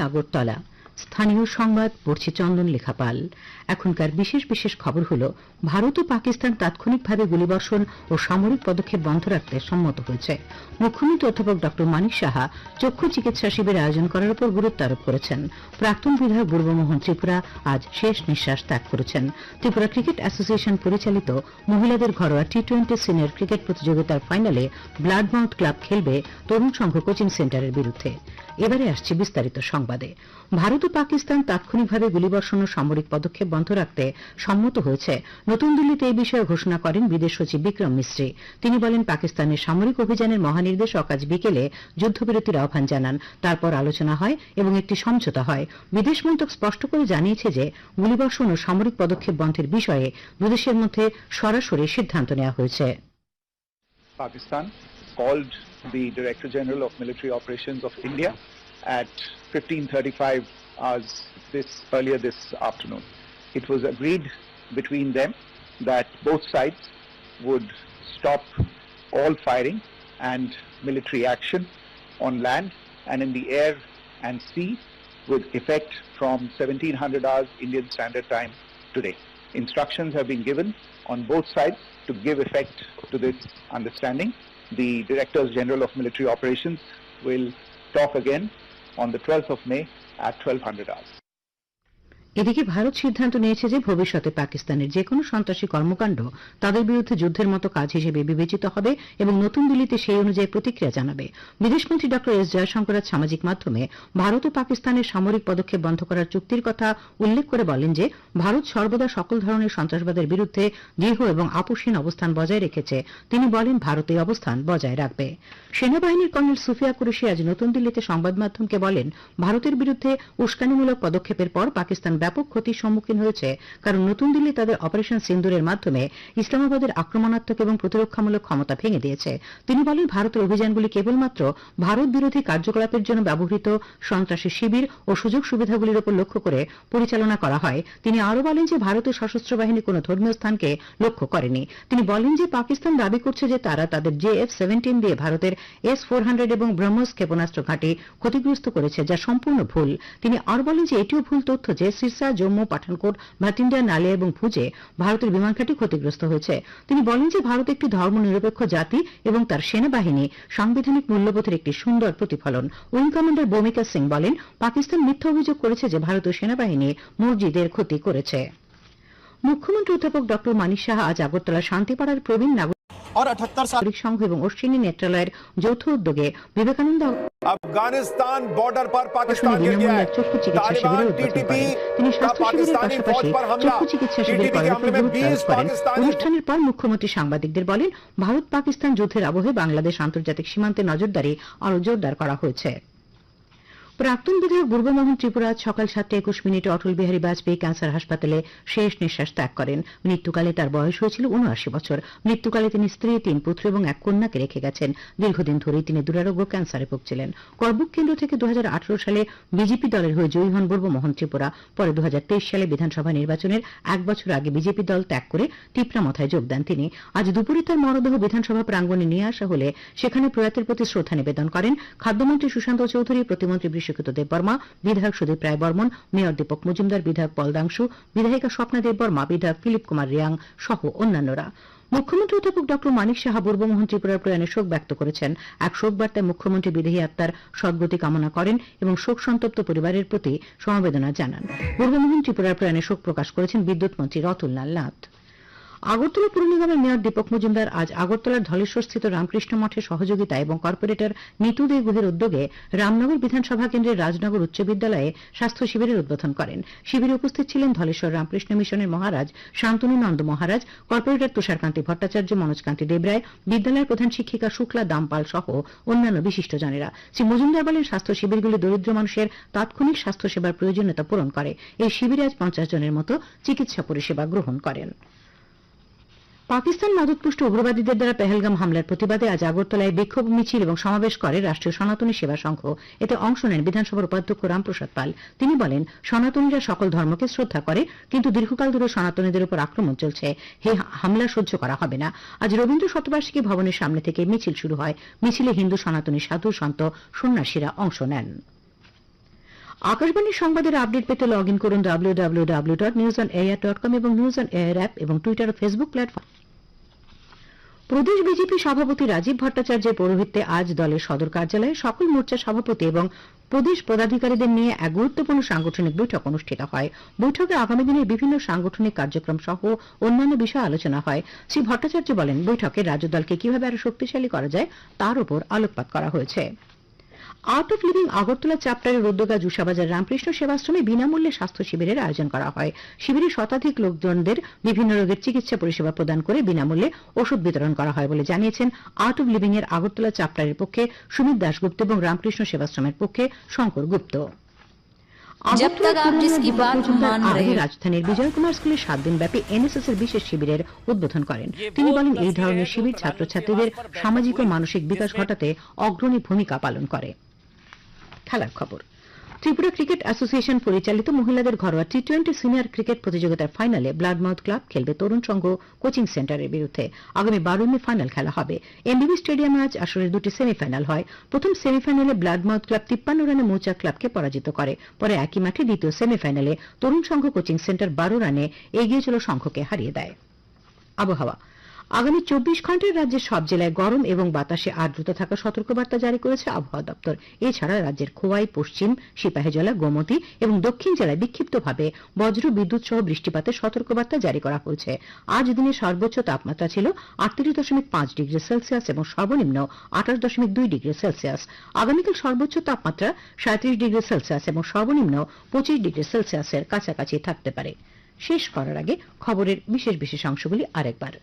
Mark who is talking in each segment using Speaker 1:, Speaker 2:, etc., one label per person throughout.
Speaker 1: আগরতলা। স্থানীয় সংবাদ পড়ছে চন্দন লেখাপাল। এখনকার বিশেষ বিশেষ খবর হল, ভারত ও পাকিস্তান তাৎক্ষণিকভাবে গুলিবর্ষণ ও সামরিক পদক্ষেপ বন্ধ রাখতে সম্মত হয়েছে। মুখ্যমন্ত্রী অধ্যাপক ড মানিক সাহা চক্ষু চিকিৎসা শিবির আয়োজন করার উপর গুরুত্ব আরোপ করেছেন। প্রাক্তন বিধায়ক বুর্বমোহন ত্রিপুরা আজ শেষ নিঃশ্বাস ত্যাগ করেছেন। ত্রিপুরা ক্রিকেট অ্যাসোসিয়েশন পরিচালিত মহিলাদের ঘরোয়া টি-20 সিনিয়র ক্রিকেট প্রতিযোগিতার ফাইনালে ব্লাডমাউথ ক্লাব খেলবে তরুণ সংঘ কোচিং সেন্টারের বিরুদ্ধে। এবারে আসছে বিস্তারিত সংবাদে। ভারত ও পাকিস্তান তাৎক্ষণিকভাবে গুলিবর্ষণ ও সামরিক পদক্ষেপ বন্ধ রাখতে সম্মত হয়েছে। নতুন দিল্লিতে এই বিষয়ে ঘোষণা করেন বিদেশ সচিব বিক্রম মিস্ত্রি। তিনি বলেন, পাকিস্তানের সামরিক অভিযানের মহানির্দেশক আজ বিকেলে যুদ্ধবিরতির আহ্বান জানান। তারপর আলোচনা হয় এবং একটি সমঝোতা হয়। বিদেশ মন্ত্রক স্পষ্ট করে জানিয়েছে যে গুলিবর্ষণ ও সামরিক পদক্ষেপ বন্ধের বিষয়ে দুদেশের মধ্যে সরাসরি সিদ্ধান্ত নেওয়া হয়েছে।
Speaker 2: Pakistan called the Director General of Military Operations of India at 15:35 hours earlier this afternoon. It was agreed between them that both sides would stop all firing and military action on land and in the air and sea with effect from 1700 hours Indian Standard Time today. Instructions have been given on both sides to give effect to this understanding. The Directors General of Military Operations will talk again on the 12th of May at 1200 hours.
Speaker 1: এদিকে ভারত সিদ্ধান্ত নিয়েছে যে ভবিষ্যতে পাকিস্তানের যে কোনো সন্ত্রাসী কর্মকাণ্ড তাদের বিরুদ্ধে যুদ্ধের মতো কাজ হিসেবে বিবেচিত হবে এবং নতুন দিল্লিতে সেই অনুযায়ী প্রতিক্রিয়া জানাবে। বিদেশমন্ত্রী ড এস জয়শঙ্কর আজ সামাজিক মাধ্যমে ভারত ও পাকিস্তানের সামরিক পদক্ষেপ বন্ধ করার চুক্তির কথা উল্লেখ করে বলেন যে ভারত সর্বদা সকল ধরনের সন্ত্রাসবাদের বিরুদ্ধে দৃঢ় এবং আপোষহীন অবস্থান বজায় রেখেছে। তিনি বলেন, ভারত এই অবস্থান বজায় রাখবে। সেনাবাহিনীর কর্নেল সুফিয়া কুরেশি আজ নতুন দিল্লিতে সংবাদ মাধ্যমকে বলেন, ভারতের বিরুদ্ধে উস্কানিমূলক পদক্ষেপের পর পাকিস্তান ব্যাপক ক্ষতির সম্মুখীন হয়েছে, কারণ নতুন দিল্লি তাদের অপারেশন সিন্দুরের মাধ্যমে ইসলামাবাদের আক্রমণাত্মক এবং প্রতিরক্ষামূলক ক্ষমতা ভেঙে দিয়েছে। তিনি বলেন, ভারতের অভিযানগুলি কেবলমাত্র ভারত বিরোধী কার্যকলাপের জন্য ব্যবহৃত সন্ত্রাসী শিবির ও সুযোগ সুবিধাগুলির উপর লক্ষ্য করে পরিচালনা করা হয়। তিনি আরও বলেন যে ভারতের সশস্ত্র বাহিনী কোনো ধর্মীয় স্থানকে লক্ষ্য করেনি। তিনি বলেন যে পাকিস্তান দাবি করছে যে তারা তাদের JF-17 দিয়ে ভারতের S-400 এবং ব্রহ্মস ক্ষেপণাস্ত্র ঘাঁটি ক্ষতিগ্রস্ত করেছে, যা সম্পূর্ণ ভুল। তিনি আরও বলেন যে এটিও ভুল তথ্য যে সিরসা, জম্মু, পাঠানকোট, ভাটিন্ডা, নালিয়া এবং ভুজে ভারতের বিমান ঘাঁটি ক্ষতিগ্রস্ত হয়েছে। তিনি বলেন যে ভারত একটি ধর্মনিরপেক্ষ জাতি এবং তার সেনাবাহিনী সাংবিধানিক মূল্যবোধের একটি সুন্দর প্রতিফলন। উইং কমান্ডার ভূমিকা সিং বলেন, পাকিস্তান মিথ্যা অভিযোগ করেছে যে ভারতীয় সেনাবাহিনী মসজিদের ক্ষতি করেছে। মুখ্যমন্ত্রী অধ্যাপক ড মানিক সাহা আজ আগরতলা শান্তিপাড়ার প্রবীণ নাগরিক সংঘ এবং অশ্বিনী নেত্রালয়ের যৌথ উদ্যোগে বিবেকানন্দ
Speaker 3: अफगानिस्तान बॉर्डर पर पाकिस्तान गिर गया है। तालिबान टीटीपी का पाकिस्तानी फौज पर हमला। टीटीपी के हमले में 20 पाकिस्तानी।
Speaker 1: অনুষ্ঠানের পর মুখ্যমন্ত্রী সাংবাদিকদের বলেন, ভারত পাকিস্তান যুদ্ধের আবহে বাংলাদেশ আন্তর্জাতিক সীমান্তে নজরদারি আরো জোরদার করা হয়েছে। প্রাক্তন বিধায়ক বুর্বমোহন ত্রিপুরা আজ সকাল 7:21 অটল বিহারী বাজপেয়ী ক্যান্সার হাসপাতালে শেষ নিঃশ্বাস ত্যাগ করেন। মৃত্যুকালে তার বয়স হয়েছিল 79 বছর। মৃত্যুকালে তিনি স্ত্রী, 3 পুত্র এবং 1 কন্যাকে রেখে গেছেন। দীর্ঘদিন ধরেই তিনি দুরারোগ্য ক্যান্সারে ভুগছিলেন। করবুক কেন্দ্র থেকে 2018 সালে বিজেপি দলের হয়ে জয়ী হন বুর্বমোহন ত্রিপুরা। পরে 2023 সালে বিধানসভা নির্বাচনের 1 বছর আগে বিজেপি দল ত্যাগ করে টিপরামথায় যোগ দেন তিনি। আজ দুপুরে তার মরদেহ বিধানসভা প্রাঙ্গণে নিয়ে আসা হলে সেখানে প্রয়াতের প্রতি শ্রদ্ধা নিবেদন করেন খাদ্যমন্ত্রী সুশান্ত চৌধুরী, প্রতিমন্ত্রী বিশ্বকৃত দেববর্মা, বিধায়ক সুদীপ রায় বর্মন, মেয়র দীপক মজুমদার, বিধায়ক পলদাংশু, বিধায়িকা স্বপ্না দেববর্মা, বিধায়ক ফিলিপ কুমার রিয়াং সহ অন্যান্যরা। মুখ্যমন্ত্রী অধ্যাপক ড মানিক সাহা বুর্বমোহন ত্রিপুরার প্রয়াণে শোক ব্যক্ত করেছেন। এক শোক বার্তায় মুখ্যমন্ত্রী বিদেহী আত্মার সদ্গতি কামনা করেন এবং শোক সন্তপ্ত পরিবারের প্রতি সমবেদনা জানান। বুর্বমোহন ত্রিপুরার প্রয়াণে শোক প্রকাশ করেছেন বিদ্যুৎ মন্ত্রী রতনলাল নাথ। আগরতলা পুর নিগমের মেয়র দীপক মজুমদার আজ আগরতলার ধলেশ্বরস্থিত রামকৃষ্ণ মঠের সহযোগিতায় এবং কর্পোরেটর নিতু দে গুহের উদ্যোগে রামনগর বিধানসভা কেন্দ্রের রাজনগর উচ্চ বিদ্যালয়ে স্বাস্থ্য শিবিরের উদ্বোধন করেন। শিবিরে উপস্থিত ছিলেন ধলেশ্বর রামকৃষ্ণ মিশনের মহারাজ শান্তনু নন্দ মহারাজ, কর্পোরেটর তুষারকান্তি ভট্টাচার্য, মনোজকান্তি দেবরায়, বিদ্যালয়ের প্রধান শিক্ষিকা শুক্লা দামপাল সহ অন্যান্য বিশিষ্টজনেরা। শ্রী মজুমদার বলেন, স্বাস্থ্য শিবিরগুলি দরিদ্র মানুষের তাৎক্ষণিক স্বাস্থ্য সেবার প্রয়োজনীয়তা পূরণ করে। এই শিবিরে আজ 50 জনের মতো চিকিৎসা পরিষেবা গ্রহণ করেন। পাকিস্তান মাদকপুষ্ট উগ্রবাদীদের দ্বারা পেহেলগাম হামলার প্রতিবাদে আজ আগরতলায় বিক্ষোভ মিছিল এবং সমাবেশ করে রাষ্ট্রীয় সনাতনী সেবা সংঘ। এতে অংশ নেন বিধানসভার উপাধ্যক্ষ রামপ্রসাদ পাল। তিনি বলেন, সনাতনীরা সকল ধর্মকে শ্রদ্ধা করে, কিন্তু দীর্ঘকাল ধরে সনাতনীদের উপর আক্রমণ চলছে। এই হামলা সহ্য করা হবে না। আজ রবীন্দ্র শতবার্ষিকী ভবনের সামনে থেকে মিছিল শুরু হয়। মিছিলে হিন্দু সনাতনী সাধু, সন্ত, সন্ন্যাসীরা অংশ নেন। আকাশবাণীর সংবাদের আপডেট পেতে লগ ইন করুন www.newsonair.com এবং নিউজ অন এয়ার অ্যাপ এবং টুইটার ও ফেসবুক প্ল্যাটফর্ম। প্রদেশ বিজেপি সভাপতি রাজীব ভট্টাচার্যের পৌরোহিত্যে আজ দলের সদর কার্যালয়ে সকল মোর্চা সভাপতি এবং প্রদেশ পদাধিকারীদের নিয়ে এক গুরুত্বপূর্ণ সাংগঠনিক বৈঠক অনুষ্ঠিত হয়। বৈঠকে আগামী দিনের বিভিন্ন সাংগঠনিক কার্যক্রম সহ অন্যান্য বিষয়ে আলোচনা হয়। শ্রী ভট্টাচার্য বলেন, বৈঠকে রাজ্য দলকে কিভাবে আরো শক্তিশালী করা যায় তার উপর আলোকপাত করা হয়েছে। আর্ট অফ লিভিং আগরতলা চ্যাপ্টারের উদ্যোগে জুসাবাজার রামকৃষ্ণ সেবাশ্রমে বিনামূল্যে স্বাস্থ্য শিবিরের আয়োজন করা হয়। শিবিরে শতাধিক লোকজনদের বিভিন্ন রোগের চিকিৎসা পরিষেবা প্রদান করে বিনামূল্যে ওষুধ বিতরণ করা হয় বলে জানিয়েছেন আর্ট অফ লিভিং এর আগরতলা চ্যাপ্টারের পক্ষে সুমিত দাশগুপ্ত এবং রামকৃষ্ণ সেবাশ্রমের পক্ষে শঙ্কর গুপ্ত। রাজধানীর বিজয় কুমার স্কুলে 7 দিন ব্যাপী এনএসএস এর বিশেষ শিবিরের উদ্বোধন করেন তিনি। বলেন, এই ধরনের শিবির ছাত্রছাত্রীদের সামাজিক ও মানসিক বিকাশ ঘটাতে অগ্রণী ভূমিকা পালন করে। খেলার খবর। ত্রিপুরা ক্রিকেট অ্যাসোসিয়েশন পরিচালিত মহিলাদের ঘরোয়া টি20 সিনিয়র ক্রিকেট প্রতিযোগিতার ফাইনালে ব্লাডমাউথ ক্লাব খেলবে তরুণ সংঘ কোচিং সেন্টারের বিরুদ্ধে। আগামী 12 মে ফাইনাল খেলা হবে। এমবিবি স্টেডিয়ামে আজ আসরের 2টি সেমিফাইনাল হয়। প্রথম সেমিফাইনালে ব্লাডমাউথ ক্লাব 53 রানে মৌচাক ক্লাবকে পরাজিত করে। পরে একই মাঠে দ্বিতীয় সেমিফাইনালে তরুণ সংঘ কোচিং সেন্টার 12 রানে এগিয়ে চলে সংঘকে হারিয়ে দেয়। আবহাওয়া। আগামী 24 ঘন্টায় রাজ্যের সব জেলায় গরম এবং বাতাসে আর্দ্রতা থাকা সতর্কবার্তা জারি করেছে আবহাওয়া দপ্তর। এছাড়া রাজ্যের খোয়াই, পশ্চিম সিপাহীজলা, গোমতী এবং দক্ষিণ জেলায় বিক্ষিপ্তভাবে বজ্র বিদ্যুৎ সহ বৃষ্টিপাতের সতর্কবার্তা জারি করা হয়েছে। আজ দিনে সর্বোচ্চ তাপমাত্রা ছিল 38.5 ডিগ্রি সেলসিয়াস এবং সর্বনিম্ন 28.2 ডিগ্রি সেলসিয়াস। আগামীকাল সর্বোচ্চ তাপমাত্রা 37 ডিগ্রি সেলসিয়াস এবং সর্বনিম্ন 25 ডিগ্রি সেলসিয়াসের কাছাকাছি থাকতে পারে। শেষ করার আগে খবরের বিশেষ অংশগুলি আরেকবার।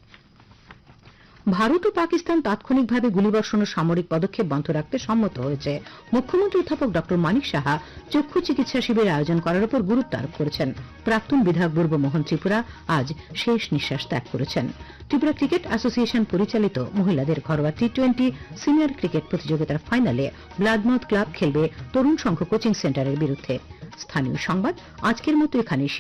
Speaker 1: ভারত ও পাকিস্তান তাৎক্ষণিকভাবে গুলিবর্ষণ ও সামরিক পদক্ষেপ বন্ধ রাখতে সম্মত হয়েছে। মুখ্যমন্ত্রী অধ্যাপক ড মানিক সাহা চক্ষু চিকিৎসা শিবির আয়োজন করার উপর গুরুত্ব আরোপ করেছেন। প্রাক্তন বিধায়ক বুর্বমোহন ত্রিপুরা আজ শেষ নিঃশ্বাস ত্যাগ করেছেন। ত্রিপুরা ক্রিকেট অ্যাসোসিয়েশন পরিচালিত মহিলাদের ঘরোয়া টি20 সিনিয়র ক্রিকেট প্রতিযোগিতার ফাইনালে ব্লাডমাউথ ক্লাব খেলবে তরুণ সংঘ কোচিং সেন্টারের বিরুদ্ধে। স্থানীয় সংবাদ আজকের মতো এখানেই।